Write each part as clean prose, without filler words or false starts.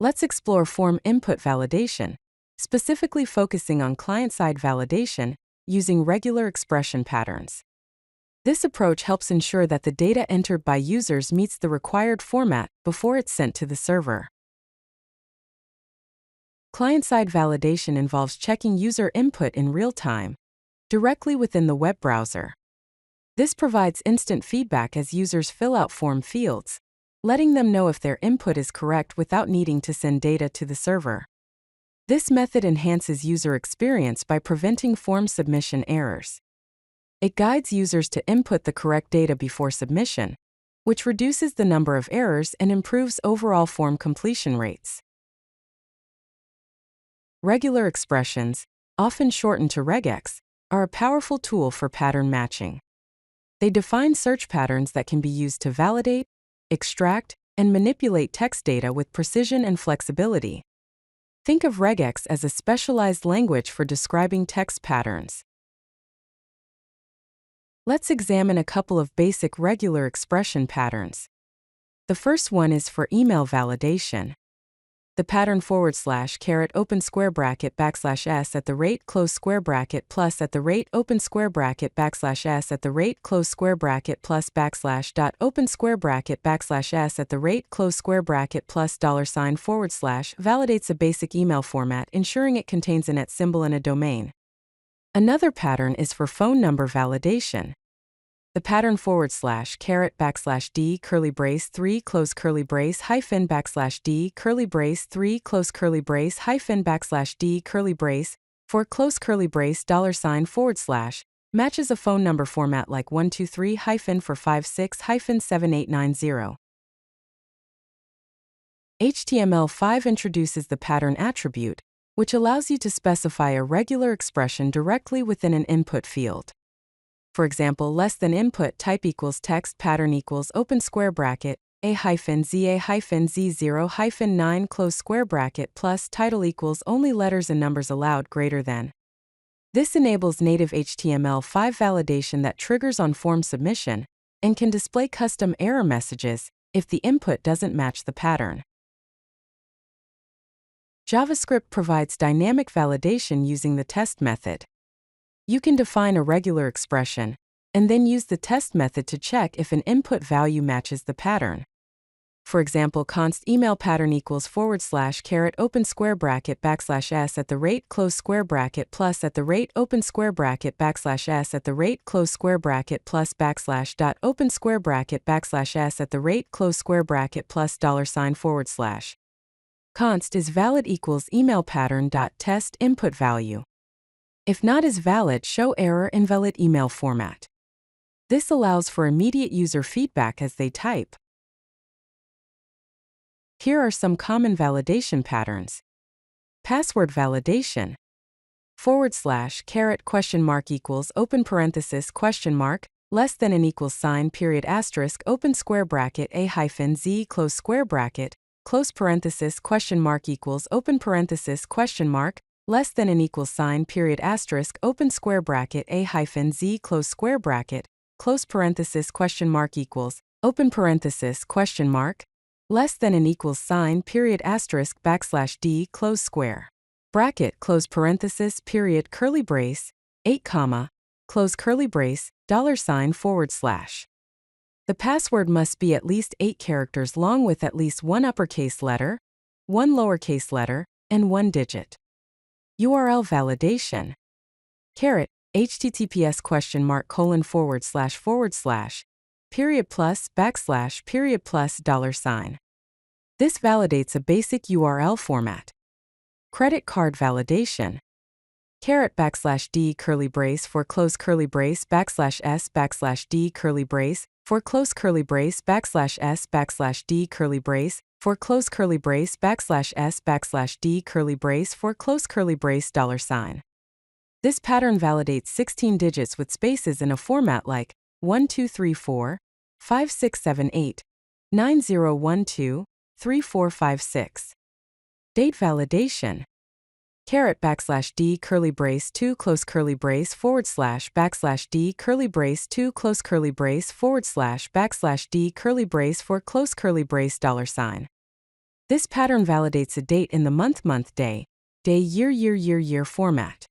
Let's explore form input validation, specifically focusing on client-side validation using regular expression patterns. This approach helps ensure that the data entered by users meets the required format before it's sent to the server. Client-side validation involves checking user input in real time, directly within the web browser. This provides instant feedback as users fill out form fields, letting them know if their input is correct without needing to send data to the server. This method enhances user experience by preventing form submission errors. It guides users to input the correct data before submission, which reduces the number of errors and improves overall form completion rates. Regular expressions, often shortened to RegEx, are a powerful tool for pattern matching. They define search patterns that can be used to validate, extract, and manipulate text data with precision and flexibility. Think of RegEx as a specialized language for describing text patterns. Let's examine a couple of basic regular expression patterns. The first one is for email validation. The pattern / open square bracket \s at the rate close square bracket plus at the rate open square bracket \s at the rate close square bracket plus \dot open square bracket \s at the rate close square bracket plus $/ validates a basic email format, ensuring it contains an @ symbol and a domain. Another pattern is for phone number validation. The pattern / \d curly brace 3 close curly brace hyphen \d curly brace 3 close curly brace hyphen \d curly brace for close curly brace $/ matches a phone number format like 123 456 7890. HTML5 introduces the pattern attribute, which allows you to specify a regular expression directly within an input field. For example, less than input type equals text pattern equals open square bracket a-z0-9 close square bracket plus title equals only letters and numbers allowed greater than. This enables native HTML5 validation that triggers on form submission and can display custom error messages if the input doesn't match the pattern. JavaScript provides dynamic validation using the test method. You can define a regular expression, and then use the test method to check if an input value matches the pattern. For example, const email pattern equals / open square bracket \s at the rate close square bracket plus at the rate open square bracket \s at the rate close square bracket plus \dot open square bracket \s at the rate close square bracket plus $. Const is valid equals email pattern dot test input value. If not is valid, show error invalid email format. This allows for immediate user feedback as they type. Here are some common validation patterns. Password validation. / equals open parenthesis less than and equals sign period asterisk open square bracket a-z close square bracket close parenthesis equals open parenthesis less than and equals sign period asterisk open square bracket a-z close square bracket close parenthesis equals open parenthesis less than and equals sign period asterisk \d close square bracket close parenthesis period curly brace 8 comma close curly brace $. The password must be at least 8 characters long with at least 1 uppercase letter, 1 lowercase letter, and 1 digit. URL validation. https $:// plus $. This validates a basic URL format. Credit card validation. $D curly brace for close curly brace \s \d curly brace for close curly brace \s \d curly brace for close curly brace \s \d curly brace for close curly brace $. This pattern validates 16 digits with spaces in a format like 1234 5678 9012 3456. Date validation. $D curly brace 2 close curly brace / \d curly brace 2 close curly brace / \d curly brace for close curly brace $. This pattern validates a date in the month, day, year format.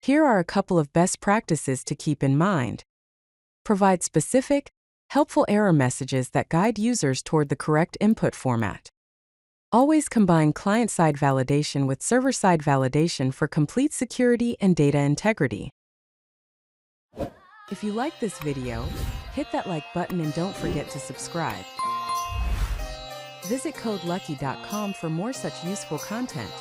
Here are a couple of best practices to keep in mind. Provide specific, helpful error messages that guide users toward the correct input format. Always combine client-side validation with server-side validation for complete security and data integrity. If you like this video, hit that like button and don't forget to subscribe. Visit CodeLucky.com for more such useful content.